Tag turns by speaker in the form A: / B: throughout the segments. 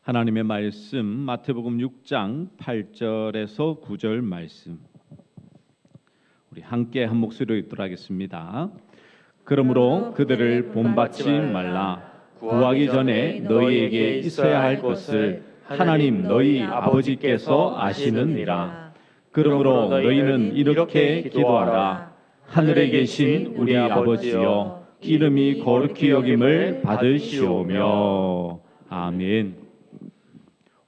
A: 하나님의 말씀 마태복음 6장 8절에서 9절 말씀 우리 함께 한 목소리로 읽도록 하겠습니다. 그러므로 그들을 본받지 말라. 구하기 전에 너희에게 있어야 할 것을 하나님 너희 아버지께서 아시느니라. 그러므로 너희는 이렇게 기도하라. 하늘에 계신 우리 아버지여, 이름이 거룩히 여김을 받으시오며. 아멘.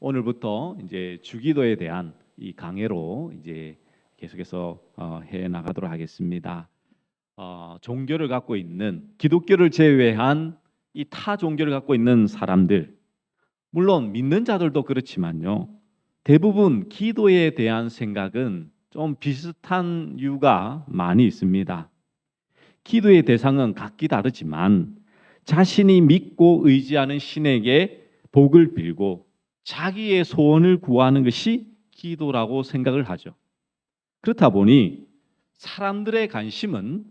A: 오늘부터 이제 주기도에 대한 이 강해로 이제 계속해서 해 나가도록 하겠습니다. 종교를 갖고 있는 기독교를 제외한 이 타 종교를 갖고 있는 사람들, 물론 믿는 자들도 그렇지만요, 대부분 기도에 대한 생각은 좀 비슷한 이유가 많이 있습니다. 기도의 대상은 각기 다르지만 자신이 믿고 의지하는 신에게 복을 빌고 자기의 소원을 구하는 것이 기도라고 생각을 하죠. 그렇다 보니 사람들의 관심은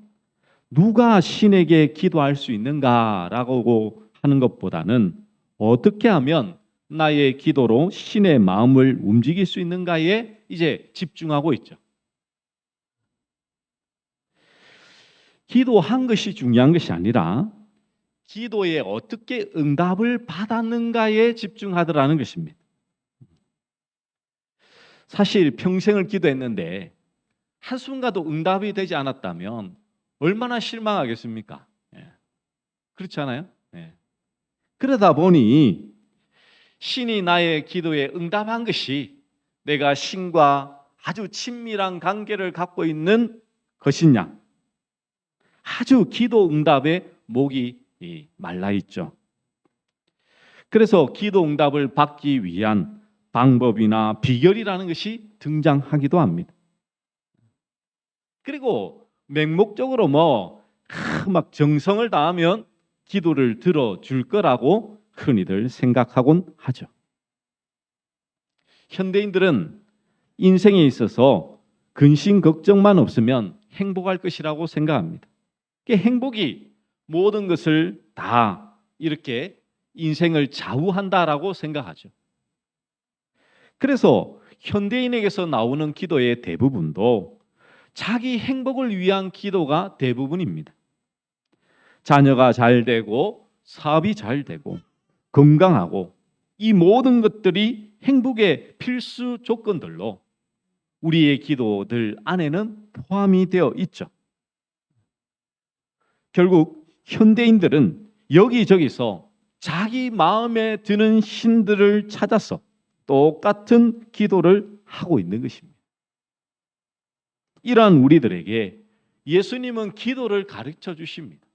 A: 누가 신에게 기도할 수 있는가라고 하는 것보다는 어떻게 하면 나의 기도로 신의 마음을 움직일 수 있는가에 이제 집중하고 있죠. 기도한 것이 중요한 것이 아니라 기도에 어떻게 응답을 받았는가에 집중하더라는 것입니다. 사실 평생을 기도했는데 한순간도 응답이 되지 않았다면 얼마나 실망하겠습니까? 그렇지 않아요? 그러다 보니 신이 나의 기도에 응답한 것이 내가 신과 아주 친밀한 관계를 갖고 있는 것이냐, 아주 기도 응답의 목이 말라 있죠. 그래서 기도 응답을 받기 위한 방법이나 비결이라는 것이 등장하기도 합니다. 그리고 맹목적으로 막 정성을 다하면 기도를 들어줄 거라고 흔히들 생각하곤 하죠. 현대인들은 인생에 있어서 근심 걱정만 없으면 행복할 것이라고 생각합니다. 행복이 모든 것을 다 이렇게 인생을 좌우한다라고 생각하죠. 그래서 현대인에게서 나오는 기도의 대부분도 자기 행복을 위한 기도가 대부분입니다. 자녀가 잘 되고 사업이 잘 되고 건강하고 이 모든 것들이 행복의 필수 조건들로 우리의 기도들 안에는 포함이 되어 있죠. 결국 현대인들은 여기저기서 자기 마음에 드는 신들을 찾아서 똑같은 기도를 하고 있는 것입니다. 이러한 우리들에게 예수님은 기도를 가르쳐 주십니다.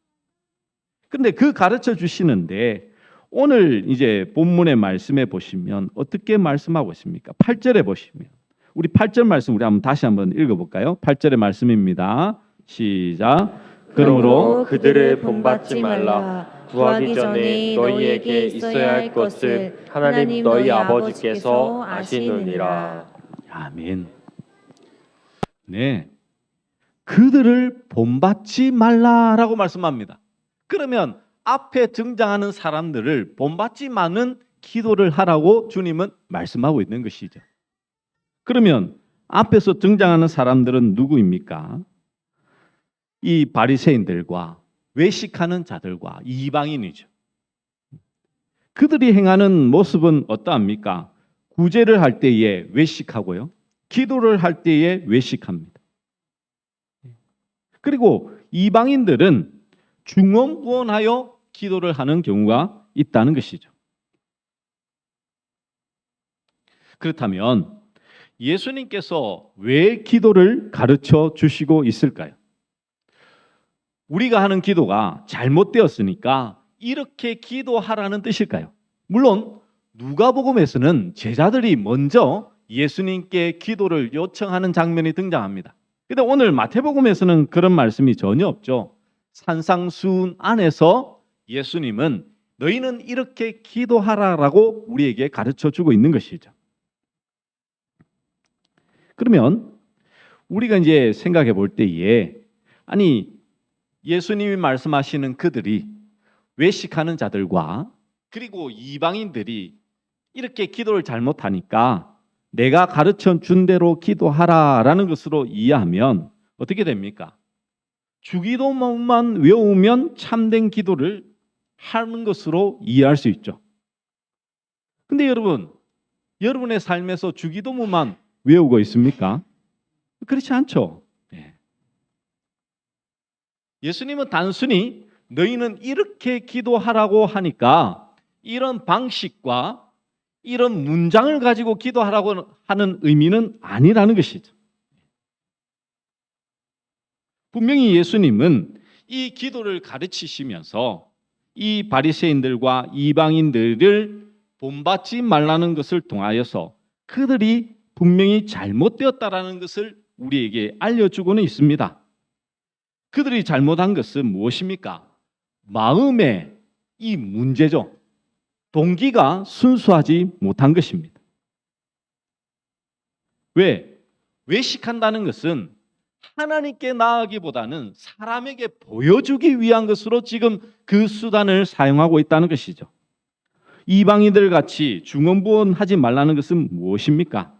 A: 그런데 그 가르쳐 주시는데 오늘 이제 본문의 말씀에 보시면 어떻게 말씀하고 있습니까? 8절에 보시면 우리 8절 말씀 우리 다시 한번 읽어볼까요? 8절의 말씀입니다. 시작.
B: 그러므로 그들을 본받지 말라. 구하기 전에 너희에게 있어야 할 것을 하나님 너희 아버지께서 아시느니라.
A: 아멘. 네, 그들을 본받지 말라라고 말씀합니다. 그러면 앞에 등장하는 사람들을 본받지만은 기도를 하라고 주님은 말씀하고 있는 것이죠. 그러면 앞에서 등장하는 사람들은 누구입니까? 이 바리새인들과 외식하는 자들과 이방인이죠. 그들이 행하는 모습은 어떠합니까? 구제를 할 때에 외식하고요, 기도를 할 때에 외식합니다. 그리고 이방인들은 중언부언하여 기도를 하는 경우가 있다는 것이죠. 그렇다면 예수님께서 왜 기도를 가르쳐 주시고 있을까요? 우리가 하는 기도가 잘못되었으니까 이렇게 기도하라는 뜻일까요? 물론 누가복음에서는 제자들이 먼저 예수님께 기도를 요청하는 장면이 등장합니다. 그런데 오늘 마태복음에서는 그런 말씀이 전혀 없죠. 산상수훈 안에서 예수님은 너희는 이렇게 기도하라라고 우리에게 가르쳐 주고 있는 것이죠. 그러면 우리가 이제 생각해 볼 때에 아니 예수님이 말씀하시는 그들이 외식하는 자들과 그리고 이방인들이 이렇게 기도를 잘못하니까 내가 가르쳐 준 대로 기도하라라는 것으로 이해하면 어떻게 됩니까? 주기도문만 외우면 참된 기도를 하는 것으로 이해할 수 있죠. 근데 여러분, 여러분의 삶에서 주기도문만 외우고 있습니까? 그렇지 않죠. 예. 예수님은 단순히 너희는 이렇게 기도하라고 하니까 이런 방식과 이런 문장을 가지고 기도하라고 하는 의미는 아니라는 것이죠. 분명히 예수님은 이 기도를 가르치시면서 이 바리새인들과 이방인들을 본받지 말라는 것을 통하여서 그들이 분명히 잘못되었다라는 것을 우리에게 알려주고는 있습니다. 그들이 잘못한 것은 무엇입니까? 마음의 이 문제죠. 동기가 순수하지 못한 것입니다. 왜? 외식한다는 것은 하나님께 나아가기보다는 사람에게 보여주기 위한 것으로 지금 그 수단을 사용하고 있다는 것이죠. 이방인들 같이 중언부언하지 말라는 것은 무엇입니까?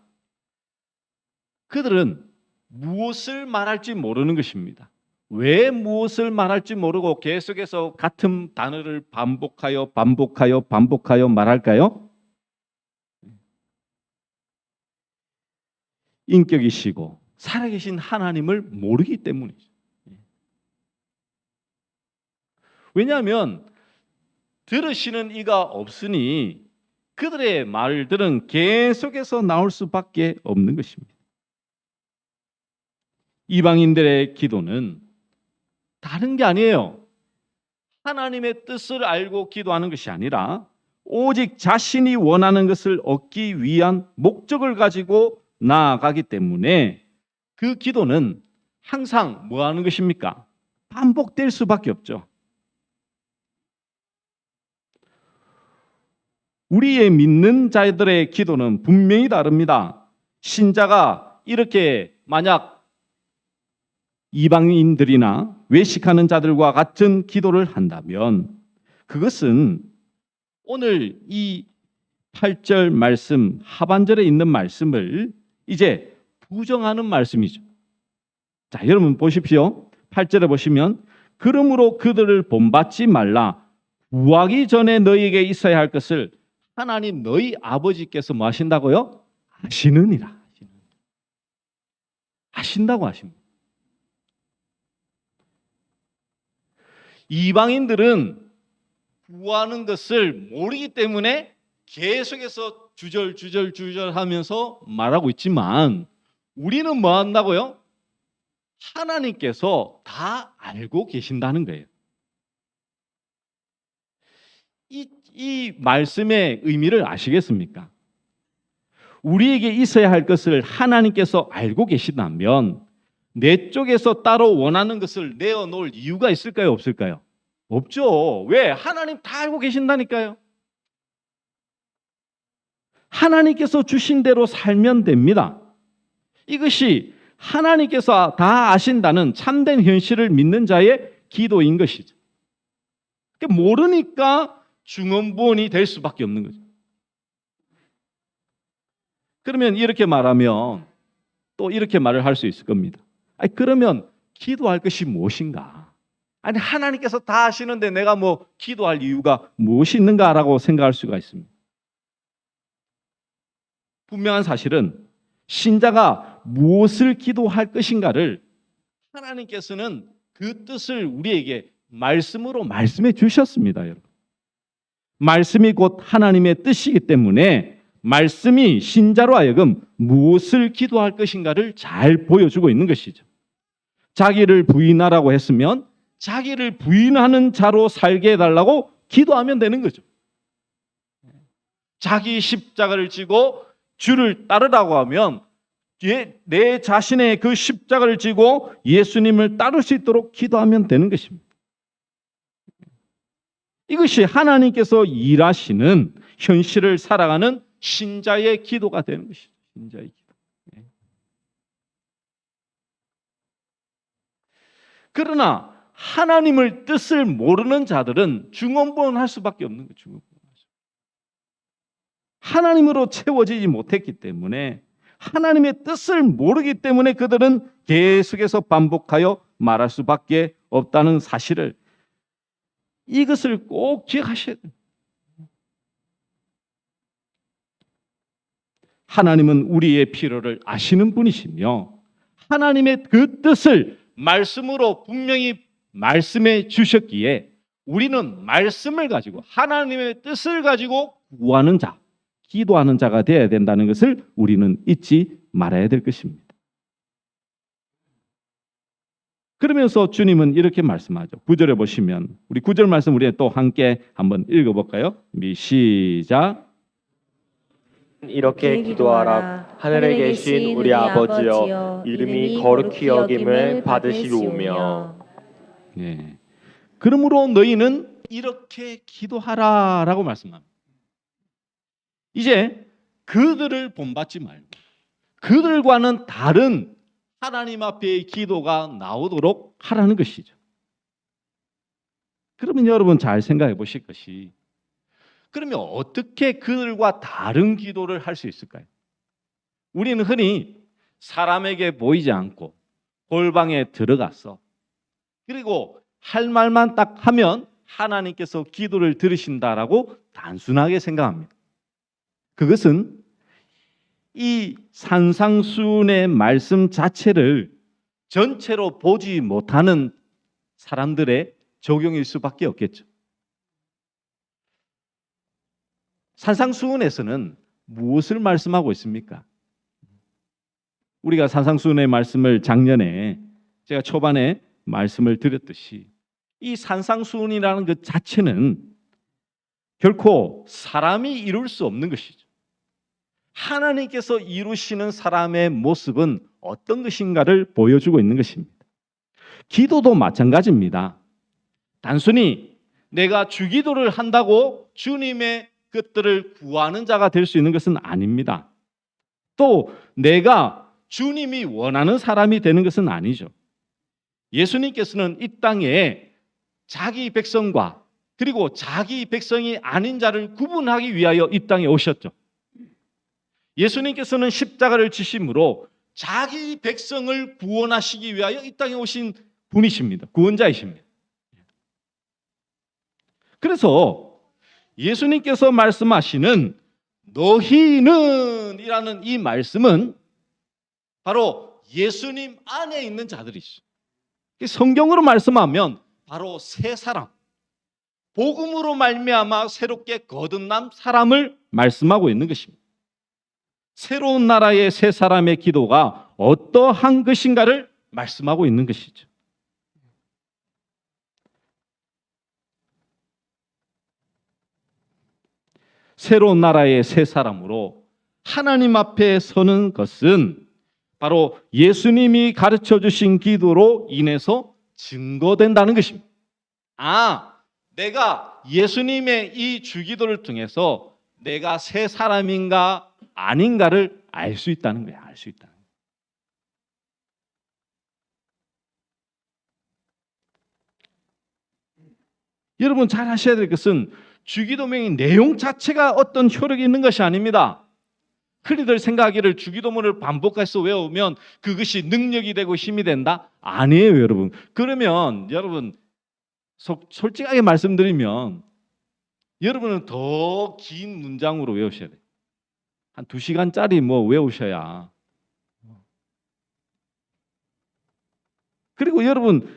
A: 그들은 무엇을 말할지 모르는 것입니다. 왜 무엇을 말할지 모르고 계속해서 같은 단어를 반복하여 말할까요? 인격이시고 살아계신 하나님을 모르기 때문이죠. 왜냐하면 들으시는 이가 없으니 그들의 말들은 계속해서 나올 수밖에 없는 것입니다. 이방인들의 기도는 다른 게 아니에요. 하나님의 뜻을 알고 기도하는 것이 아니라 오직 자신이 원하는 것을 얻기 위한 목적을 가지고 나아가기 때문에 그 기도는 항상 뭐 하는 것입니까? 반복될 수밖에 없죠. 우리의 믿는 자들의 기도는 분명히 다릅니다. 신자가 이렇게 만약 이방인들이나 외식하는 자들과 같은 기도를 한다면 그것은 오늘 이 8절 말씀 하반절에 있는 말씀을 이제 부정하는 말씀이죠. 자, 여러분 보십시오. 8절에 보시면 그러므로 그들을 본받지 말라. 구하기 전에 너희에게 있어야 할 것을 하나님 너희 아버지께서 뭐 하신다고요? 하시느니라. 하신다고 하십니다. 이방인들은 구하는 것을 모르기 때문에 계속해서 주절 하면서 말하고 있지만 우리는 뭐 한다고요? 하나님께서 다 알고 계신다는 거예요. 이 말씀의 의미를 아시겠습니까? 우리에게 있어야 할 것을 하나님께서 알고 계시다면 내 쪽에서 따로 원하는 것을 내어놓을 이유가 있을까요? 없을까요? 없죠. 왜? 하나님 다 알고 계신다니까요. 하나님께서 주신 대로 살면 됩니다. 이것이 하나님께서 다 아신다는 참된 현실을 믿는 자의 기도인 것이죠. 모르니까 중언부언이 될 수밖에 없는 거죠. 그러면 이렇게 말하면 또 이렇게 말을 할 수 있을 겁니다. 아니, 그러면 기도할 것이 무엇인가? 아니, 하나님께서 다 아시는데 내가 뭐 기도할 이유가 무엇이 있는가라고 생각할 수가 있습니다. 분명한 사실은 신자가 무엇을 기도할 것인가를 하나님께서는 그 뜻을 우리에게 말씀으로 말씀해 주셨습니다, 여러분. 말씀이 곧 하나님의 뜻이기 때문에 말씀이 신자로 하여금 무엇을 기도할 것인가를 잘 보여주고 있는 것이죠. 자기를 부인하라고 했으면 자기를 부인하는 자로 살게 해달라고 기도하면 되는 거죠. 자기 십자가를 지고 주를 따르라고 하면 내 자신의 그 십자가를 지고 예수님을 따를 수 있도록 기도하면 되는 것입니다. 이것이 하나님께서 일하시는 현실을 살아가는 신자의 기도가 되는 것이죠. 신자의 기도. 그러나 하나님을 뜻을 모르는 자들은 중언부언할 수밖에 없는 거죠. 하나님으로 채워지지 못했기 때문에 하나님의 뜻을 모르기 때문에 그들은 계속해서 반복하여 말할 수밖에 없다는 사실을 이것을 꼭 기억하셔야 돼요. 하나님은 우리의 필요를 아시는 분이시며 하나님의 그 뜻을 말씀으로 분명히 말씀해 주셨기에 우리는 말씀을 가지고 하나님의 뜻을 가지고 구하는 자, 기도하는 자가 되어야 된다는 것을 우리는 잊지 말아야 될 것입니다. 그러면서 주님은 이렇게 말씀하죠. 9절에 보시면 우리 9절 말씀 우리 또 함께 한번 읽어볼까요? 시작.
B: 이렇게 기도하라. 하늘에 계신 우리 아버지여, 이름이 거룩히 여김을 받으시오며.
A: 네. 그러므로 너희는 이렇게 기도하라라고 말씀합니다. 이제 그들을 본받지 말고 그들과는 다른 하나님 앞에 기도가 나오도록 하라는 것이죠. 그러면 여러분 잘 생각해 보실 것이, 그러면 어떻게 그들과 다른 기도를 할 수 있을까요? 우리는 흔히 사람에게 보이지 않고 골방에 들어가서 그리고 할 말만 딱 하면 하나님께서 기도를 들으신다라고 단순하게 생각합니다. 그것은 이 산상수훈의 말씀 자체를 전체로 보지 못하는 사람들의 적용일 수밖에 없겠죠. 산상수훈에서는 무엇을 말씀하고 있습니까? 우리가 산상수훈의 말씀을 작년에 제가 초반에 말씀을 드렸듯이 이 산상수훈이라는 것 자체는 결코 사람이 이룰 수 없는 것이죠. 하나님께서 이루시는 사람의 모습은 어떤 것인가를 보여주고 있는 것입니다. 기도도 마찬가지입니다. 단순히 내가 주기도를 한다고 주님의 것들을 구하는 자가 될 수 있는 것은 아닙니다. 또 내가 주님이 원하는 사람이 되는 것은 아니죠. 예수님께서는 이 땅에 자기 백성과 그리고 자기 백성이 아닌 자를 구분하기 위하여 이 땅에 오셨죠. 예수님께서는 십자가를 지심으로 자기 백성을 구원하시기 위하여 이 땅에 오신 분이십니다. 구원자이십니다. 그래서 예수님께서 말씀하시는 너희는 이라는 이 말씀은 바로 예수님 안에 있는 자들이죠. 성경으로 말씀하면 바로 새 사람, 복음으로 말미암아 새롭게 거듭난 사람을 말씀하고 있는 것입니다. 새로운 나라의 새 사람의 기도가 어떠한 것인가를 말씀하고 있는 것이죠. 새로운 나라의 새 사람으로 하나님 앞에 서는 것은 바로 예수님이 가르쳐 주신 기도로 인해서 증거된다는 것입니다. 내가 예수님의 이 주기도를 통해서 내가 새 사람인가 아닌가를 알 수 있다는 거예요. 알 수 있다는 거예요. 여러분 잘 아셔야 될 것은 주기도명의 내용 자체가 어떤 효력이 있는 것이 아닙니다. 흔히들 생각하기를 주기도문을 반복해서 외우면 그것이 능력이 되고 힘이 된다? 아니에요, 여러분. 그러면 여러분 솔직하게 말씀드리면 여러분은 더 긴 문장으로 외우셔야 돼요. 한 2시간짜리 외우셔야. 그리고 여러분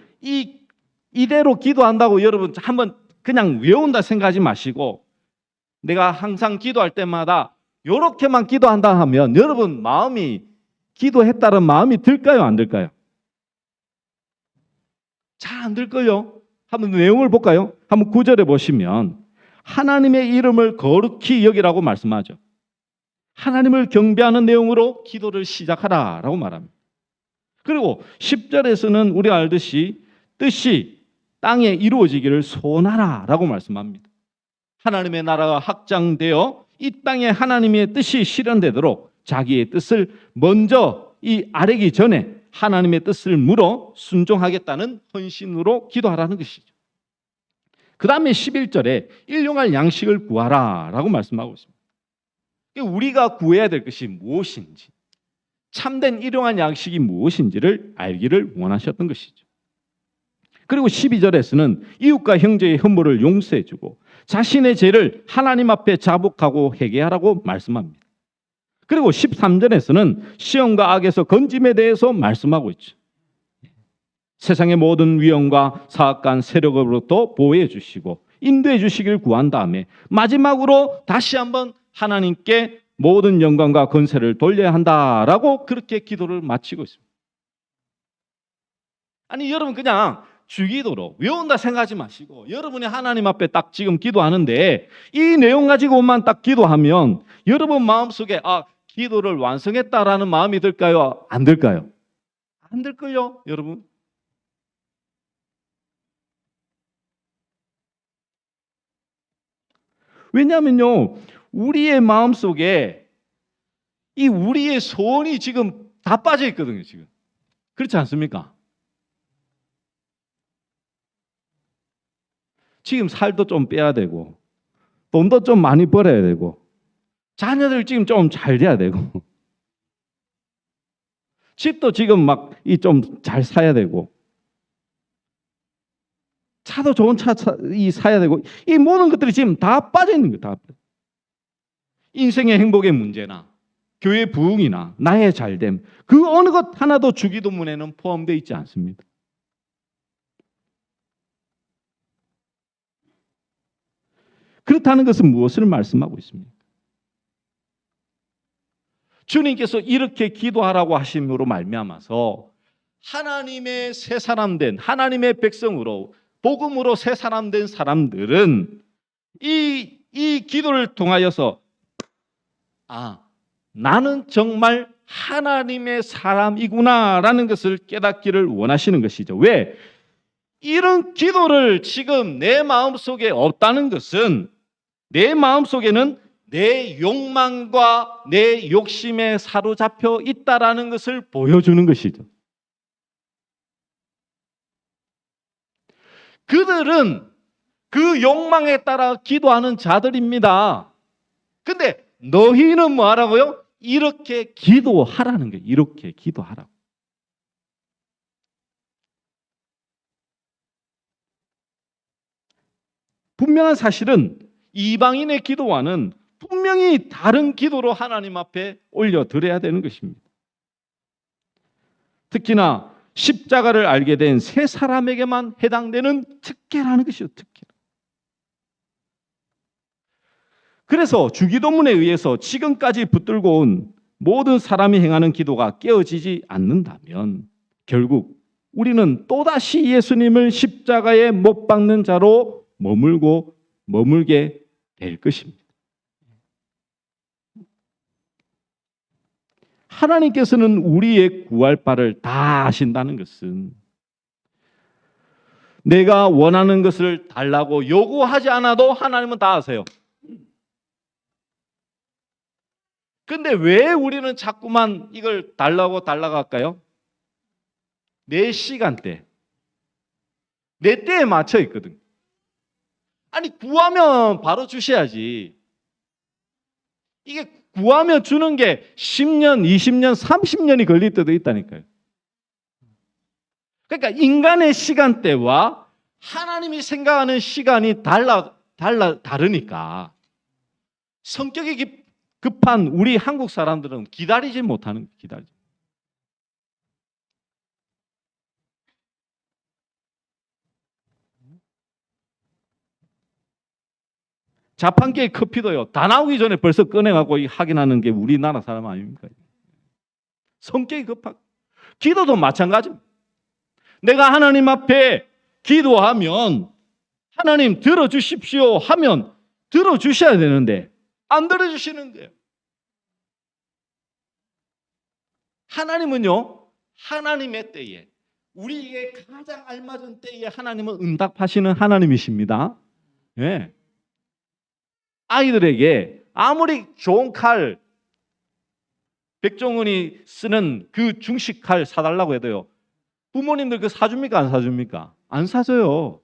A: 이대로 기도한다고 여러분 한번 그냥 외운다 생각하지 마시고 내가 항상 기도할 때마다 이렇게만 기도한다 하면 여러분 마음이 기도했다는 마음이 들까요? 안 들까요? 잘 안 들걸요? 한번 내용을 볼까요? 한번 9절에 보시면 하나님의 이름을 거룩히 여기라고 말씀하죠. 하나님을 경배하는 내용으로 기도를 시작하라라고 말합니다. 그리고 10절에서는 우리가 알듯이 뜻이 땅에 이루어지기를 소원하라라고 말씀합니다. 하나님의 나라가 확장되어 이 땅에 하나님의 뜻이 실현되도록 자기의 뜻을 먼저 이 아뢰기 전에 하나님의 뜻을 물어 순종하겠다는 헌신으로 기도하라는 것이죠. 그 다음에 11절에 일용할 양식을 구하라라고 말씀하고 있습니다. 우리가 구해야 될 것이 무엇인지, 참된 일용할 양식이 무엇인지를 알기를 원하셨던 것이죠. 그리고 12절에서는 이웃과 형제의 혐오를 용서해주고 자신의 죄를 하나님 앞에 자복하고 회개하라고 말씀합니다. 그리고 13절에서는 시험과 악에서 건짐에 대해서 말씀하고 있죠. 세상의 모든 위험과 사악한 세력으로부터 보호해 주시고 인도해 주시길 구한 다음에 마지막으로 다시 한번 하나님께 모든 영광과 권세를 돌려야 한다라고 그렇게 기도를 마치고 있습니다. 아니 여러분 그냥 주기도로 외운다 생각하지 마시고 여러분이 하나님 앞에 딱 지금 기도하는데 이 내용 가지고만 딱 기도하면 여러분 마음속에 기도를 완성했다라는 마음이 들까요? 안 들까요? 안 들걸요, 여러분? 왜냐하면요, 우리의 마음속에 이 우리의 소원이 지금 다 빠져 있거든요, 지금. 그렇지 않습니까? 지금 살도 좀 빼야 되고, 돈도 좀 많이 벌어야 되고, 자녀들 지금 좀 잘 돼야 되고, 집도 지금 막 좀 잘 사야 되고, 차도 좋은 차 사야 되고, 이 모든 것들이 지금 다 빠져 있는 거예요. 다. 인생의 행복의 문제나 교회 부흥이나 나의 잘됨, 그 어느 것 하나도 주기도문에는 포함되어 있지 않습니다. 그렇다는 것은 무엇을 말씀하고 있습니까? 주님께서 이렇게 기도하라고 하심으로 말미암아서 하나님의 새 사람 된 하나님의 백성으로 복음으로 새 사람 된 사람들은 이 기도를 통하여서 나는 정말 하나님의 사람이구나라는 것을 깨닫기를 원하시는 것이죠. 왜? 이런 기도를 지금 내 마음속에 없다는 것은 내 마음속에는 내 욕망과 내 욕심에 사로잡혀 있다라는 것을 보여주는 것이죠. 그들은 그 욕망에 따라 기도하는 자들입니다. 근데 너희는 뭐 하라고요? 이렇게 기도하라는 거예요. 이렇게 기도하라고. 분명한 사실은 이방인의 기도와는 분명히 다른 기도로 하나님 앞에 올려드려야 되는 것입니다. 특히나 십자가를 알게 된 세 사람에게만 해당되는 특혜라는 것이죠. 특혜. 그래서 주기도문에 의해서 지금까지 붙들고 온 모든 사람이 행하는 기도가 깨어지지 않는다면 결국 우리는 또다시 예수님을 십자가에 못 박는 자로 머물게 될 것입니다. 하나님께서는 우리의 구할 바를 다 아신다는 것은 내가 원하는 것을 달라고 요구하지 않아도 하나님은 다 아세요. 근데 왜 우리는 자꾸만 이걸 달라고 할까요? 내 시간대, 내 때에 맞춰 있거든. 아니 구하면 바로 주셔야지. 이게 구하면 주는 게 10년, 20년, 30년이 걸릴 때도 있다니까요. 그러니까 인간의 시간대와 하나님이 생각하는 시간이 다르니까 성격이 급한 우리 한국 사람들은 기다리지 못하는 기다리지. 자판기에 커피도요. 다 나오기 전에 벌써 꺼내갖고 확인하는 게 우리나라 사람 아닙니까? 성격이 급하고 기도도 마찬가지입니다. 내가 하나님 앞에 기도하면 하나님 들어주십시오 하면 들어주셔야 되는데 안 들어주시는 거예요. 하나님은요. 하나님의 때에 우리에게 가장 알맞은 때에 하나님은 응답하시는 하나님이십니다. 네. 아이들에게 아무리 좋은 칼 백종원이 쓰는 그 중식 칼 사달라고 해도요. 부모님들 그 사줍니까? 안 사줍니까? 안 사줘요.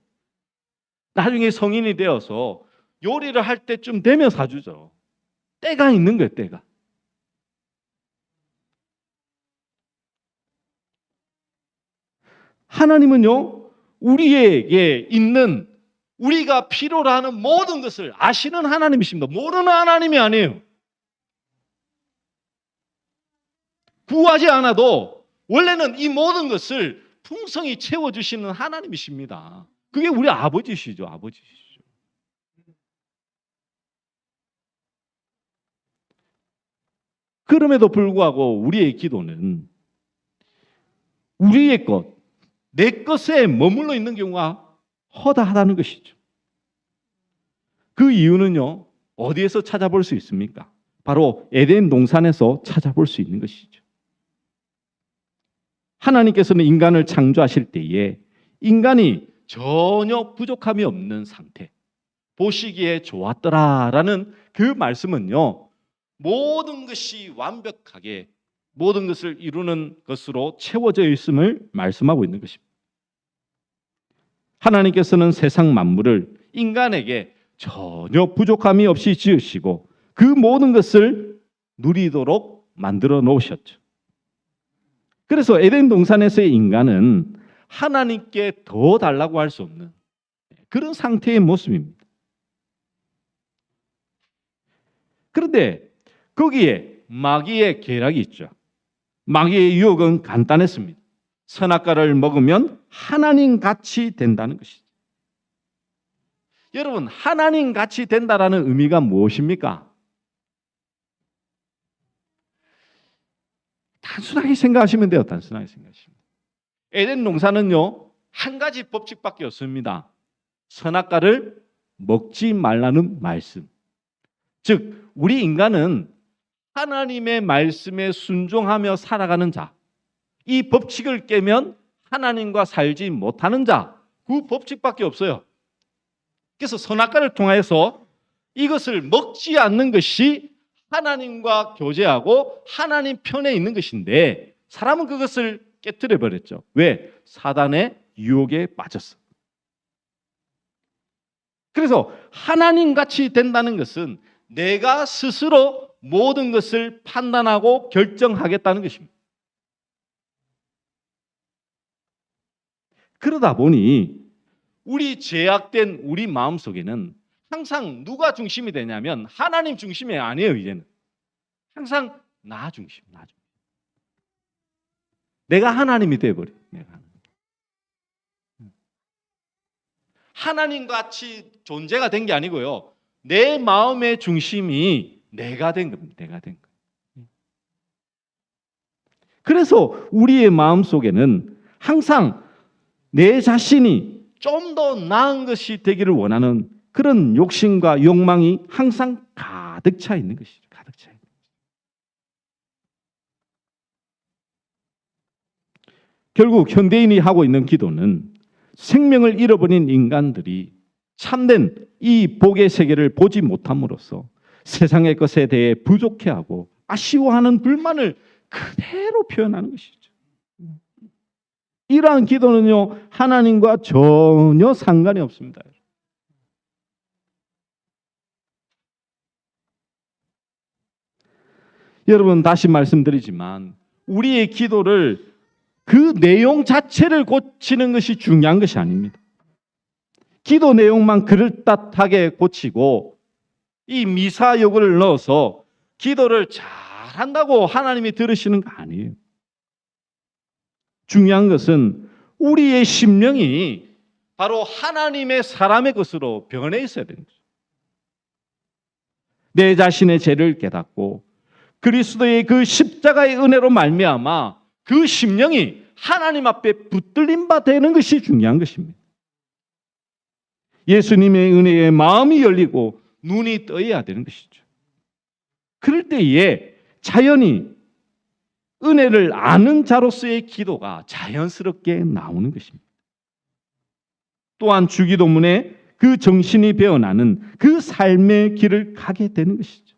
A: 나중에 성인이 되어서 요리를 할 때쯤 되면 사주죠. 때가 있는 거예요, 때가. 하나님은요, 우리에게 있는 우리가 필요로 하는 모든 것을 아시는 하나님이십니다. 모르는 하나님이 아니에요. 구하지 않아도 원래는 이 모든 것을 풍성히 채워주시는 하나님이십니다. 그게 우리 아버지시죠, 아버지시죠. 그럼에도 불구하고 우리의 기도는 우리의 것, 내 것에 머물러 있는 경우가 허다하다는 것이죠. 그 이유는요, 어디에서 찾아볼 수 있습니까? 바로 에덴 동산에서 찾아볼 수 있는 것이죠. 하나님께서는 인간을 창조하실 때에 인간이 전혀 부족함이 없는 상태, 보시기에 좋았더라라는 그 말씀은요, 모든 것이 완벽하게 모든 것을 이루는 것으로 채워져 있음을 말씀하고 있는 것입니다. 하나님께서는 세상 만물을 인간에게 전혀 부족함이 없이 지으시고 그 모든 것을 누리도록 만들어 놓으셨죠. 그래서 에덴 동산에서의 인간은 하나님께 더 달라고 할 수 없는 그런 상태의 모습입니다. 그런데 거기에 마귀의 계략이 있죠. 마귀의 유혹은 간단했습니다. 선악과를 먹으면 하나님 같이 된다는 것이죠. 여러분, 하나님 같이 된다라는 의미가 무엇입니까? 단순하게 생각하시면 돼요. 단순하게 생각하시면. 에덴 동산은요, 한 가지 법칙밖에 없습니다. 선악과를 먹지 말라는 말씀. 즉, 우리 인간은 하나님의 말씀에 순종하며 살아가는 자, 이 법칙을 깨면 하나님과 살지 못하는 자, 그 법칙밖에 없어요. 그래서 선악과를 통해서 이것을 먹지 않는 것이 하나님과 교제하고 하나님 편에 있는 것인데 사람은 그것을 깨트려 버렸죠. 왜? 사단의 유혹에 빠졌어. 그래서 하나님같이 된다는 것은 내가 스스로 모든 것을 판단하고 결정하겠다는 것입니다. 그러다 보니 우리 죄악된 우리 마음속에는 항상 누가 중심이 되냐면 하나님 중심이 아니에요. 이제는 항상 나 중심, 나 중심. 내가 하나님이 돼버려. 내가 하나님 같이 존재가 된 게 아니고요. 내 마음의 중심이 내가 된 겁니다. 내가 된 거. 그래서 우리의 마음 속에는 항상 내 자신이 좀 더 나은 것이 되기를 원하는 그런 욕심과 욕망이 항상 가득 차 있는 것이죠. 가득 차 있는 것이죠. 결국 현대인이 하고 있는 기도는 생명을 잃어버린 인간들이 참된 이 복의 세계를 보지 못함으로써 세상의 것에 대해 부족해하고 아쉬워하는 불만을 그대로 표현하는 것이죠. 이러한 기도는요, 하나님과 전혀 상관이 없습니다. 여러분, 다시 말씀드리지만 우리의 기도를 그 내용 자체를 고치는 것이 중요한 것이 아닙니다. 기도 내용만 그럴듯하게 고치고 이 미사여구를 넣어서 기도를 잘한다고 하나님이 들으시는 거 아니에요. 중요한 것은 우리의 심령이 바로 하나님의 사람의 것으로 변해 있어야 되는 거죠. 내 자신의 죄를 깨닫고 그리스도의 그 십자가의 은혜로 말미암아 그 심령이 하나님 앞에 붙들림 바 되는 것이 중요한 것입니다. 예수님의 은혜에 마음이 열리고 눈이 떠야 되는 것이죠. 그럴 때에 자연히 은혜를 아는 자로서의 기도가 자연스럽게 나오는 것입니다. 또한 주기도문에 그 정신이 배어나는 그 삶의 길을 가게 되는 것이죠.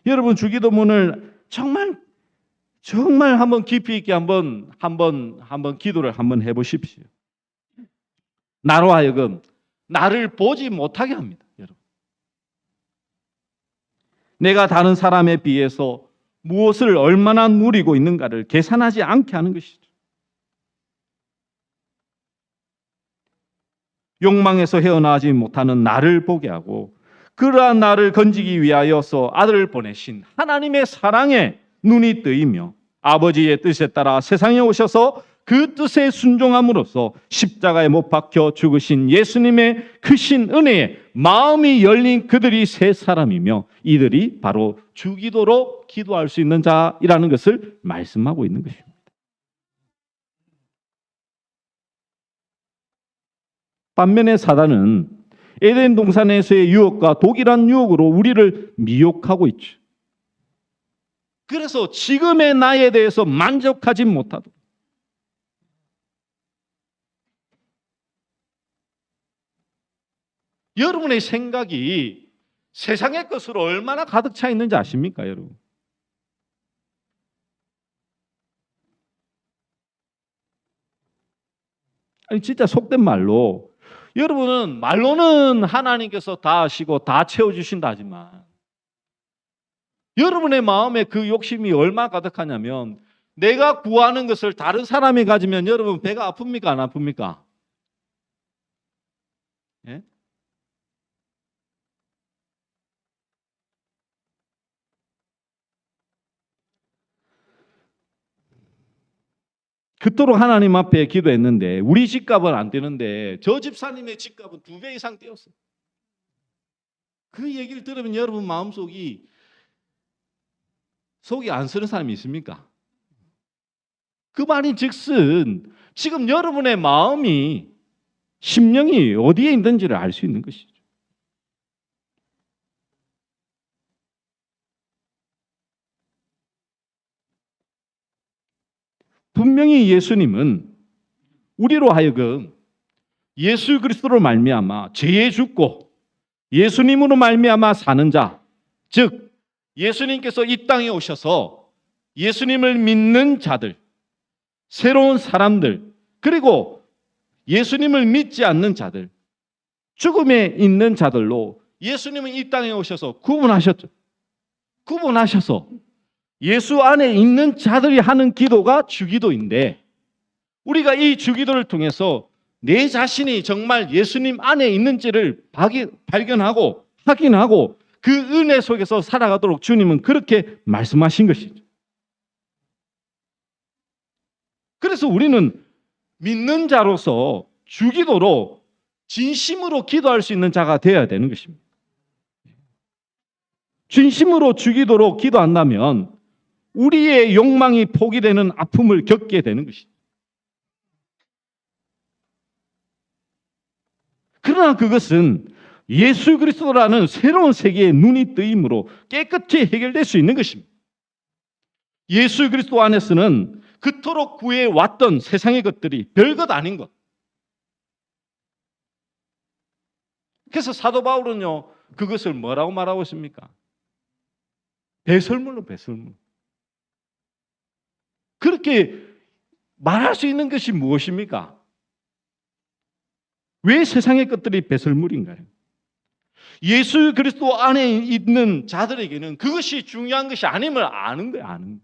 A: 여러분, 주기도문을 정말 한번 깊이 있게 한번 기도를 한번 해보십시오. 나로 하여금 나를 보지 못하게 합니다. 여러분. 내가 다른 사람에 비해서 무엇을 얼마나 누리고 있는가를 계산하지 않게 하는 것이죠. 욕망에서 헤어나지 못하는 나를 보게 하고 그러한 나를 건지기 위하여서 아들을 보내신 하나님의 사랑에 눈이 뜨이며 아버지의 뜻에 따라 세상에 오셔서 그 뜻에 순종함으로써 십자가에 못 박혀 죽으신 예수님의 크신 은혜에 마음이 열린 그들이 새 사람이며 이들이 바로 주기도로 기도할 수 있는 자이라는 것을 말씀하고 있는 것입니다. 반면에 사단은 에덴 동산에서의 유혹과 독일한 유혹으로 우리를 미혹하고 있죠. 그래서 지금의 나에 대해서 만족하지 못하도록 여러분의 생각이 세상의 것으로 얼마나 가득 차 있는지 아십니까, 여러분? 아니 진짜 속된 말로 여러분은 말로는 하나님께서 다 아시고 다 채워주신다 하지만 여러분의 마음에 그 욕심이 얼마나 가득하냐면 내가 구하는 것을 다른 사람이 가지면 여러분 배가 아픕니까 안 아픕니까? 예? 그토록 하나님 앞에 기도했는데 우리 집값은 안 되는데 저 집사님의 집값은 2배 이상 뛰었어요. 그 얘기를 들으면 여러분 마음속이 속이 안 쓰는 사람이 있습니까? 그 말인 즉슨 지금 여러분의 마음이 심령이 어디에 있는지를 알 수 있는 것이죠. 분명히 예수님은 우리로 하여금 예수 그리스도로 말미암아 죄에 죽고 예수님으로 말미암아 사는 자, 즉 예수님께서 이 땅에 오셔서 예수님을 믿는 자들, 새로운 사람들, 그리고 예수님을 믿지 않는 자들, 죽음에 있는 자들로 예수님은 이 땅에 오셔서 구분하셨죠. 구분하셔서 예수 안에 있는 자들이 하는 기도가 주기도인데 우리가 이 주기도를 통해서 내 자신이 정말 예수님 안에 있는지를 발견하고 확인하고 그 은혜 속에서 살아가도록 주님은 그렇게 말씀하신 것이죠. 그래서 우리는 믿는 자로서 주기도로 진심으로 기도할 수 있는 자가 되어야 되는 것입니다. 진심으로 주기도로 기도한다면 우리의 욕망이 포기되는 아픔을 겪게 되는 것이죠. 그러나 그것은 예수 그리스도라는 새로운 세계에 눈이 뜨임으로 깨끗이 해결될 수 있는 것입니다. 예수 그리스도 안에서는 그토록 구해왔던 세상의 것들이 별것 아닌 것. 그래서 사도 바울은요, 그것을 뭐라고 말하고 있습니까? 배설물로 배설물. 그렇게 말할 수 있는 것이 무엇입니까? 왜 세상의 것들이 배설물인가요? 예수 그리스도 안에 있는 자들에게는 그것이 중요한 것이 아님을 아는 거예요. 아는.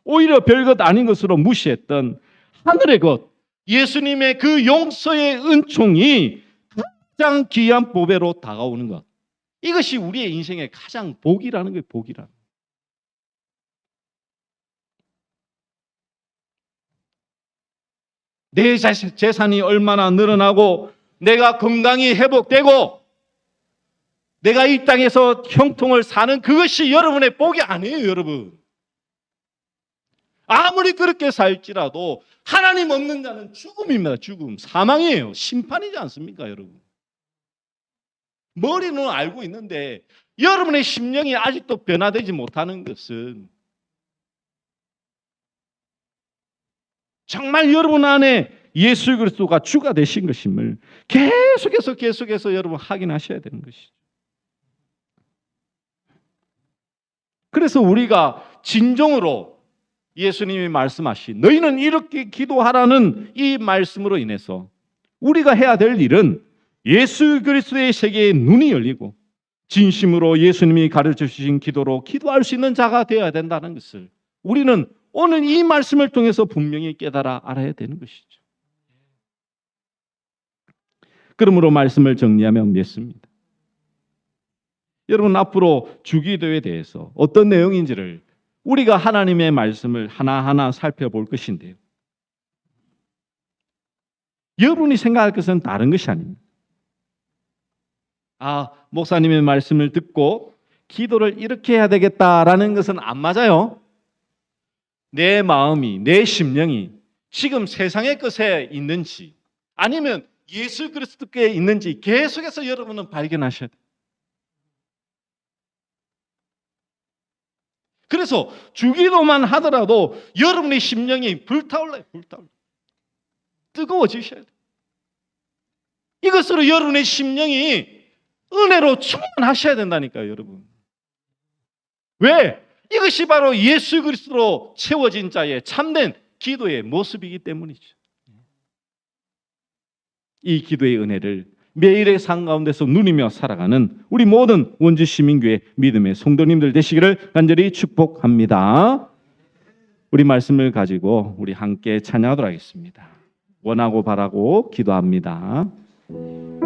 A: 오히려 별것 아닌 것으로 무시했던 하늘의 것, 예수님의 그 용서의 은총이 가장 귀한 보배로 다가오는 것. 이것이 우리의 인생의 가장 복이라는 거예요. 복이라는. 내 재산이 얼마나 늘어나고 내가 건강이 회복되고 내가 이 땅에서 형통을 사는 그것이 여러분의 복이 아니에요, 여러분. 아무리 그렇게 살지라도 하나님 없는 자는 죽음입니다. 죽음. 사망이에요. 심판이지 않습니까, 여러분? 머리는 알고 있는데 여러분의 심령이 아직도 변화되지 못하는 것은 정말 여러분 안에 예수 그리스도가 주가 되신 것임을 계속해서 여러분 확인하셔야 되는 것이죠. 그래서 우리가 진정으로 예수님이 말씀하신 너희는 이렇게 기도하라는 이 말씀으로 인해서 우리가 해야 될 일은 예수 그리스도의 세계에 눈이 열리고 진심으로 예수님이 가르쳐 주신 기도로 기도할 수 있는 자가 되어야 된다는 것을 우리는 오늘 이 말씀을 통해서 분명히 깨달아 알아야 되는 것이죠. 그러므로 말씀을 정리하면 맺습니다. 여러분, 앞으로 주기도에 대해서 어떤 내용인지를 우리가 하나님의 말씀을 하나하나 살펴볼 것인데요. 여러분이 생각할 것은 다른 것이 아닙니다. 목사님의 말씀을 듣고 기도를 이렇게 해야 되겠다라는 것은 안 맞아요. 내 마음이, 내 심령이 지금 세상의 것에 있는지 아니면 예수 그리스도께 있는지 계속해서 여러분은 발견하셔야 돼요. 그래서 주기도만 하더라도 여러분의 심령이 불타올라요. 뜨거워지셔야 돼요. 이것으로 여러분의 심령이 은혜로 충만하셔야 된다니까요, 여러분. 왜? 이것이 바로 예수 그리스도로 채워진 자의 참된 기도의 모습이기 때문이죠. 이 기도의 은혜를 매일의 삶 가운데서 누리며 살아가는 우리 모든 원주시민교회 믿음의 성도님들 되시기를 간절히 축복합니다. 우리 말씀을 가지고 우리 함께 찬양하도록 하겠습니다. 원하고 바라고 기도합니다.
B: 기도합니다.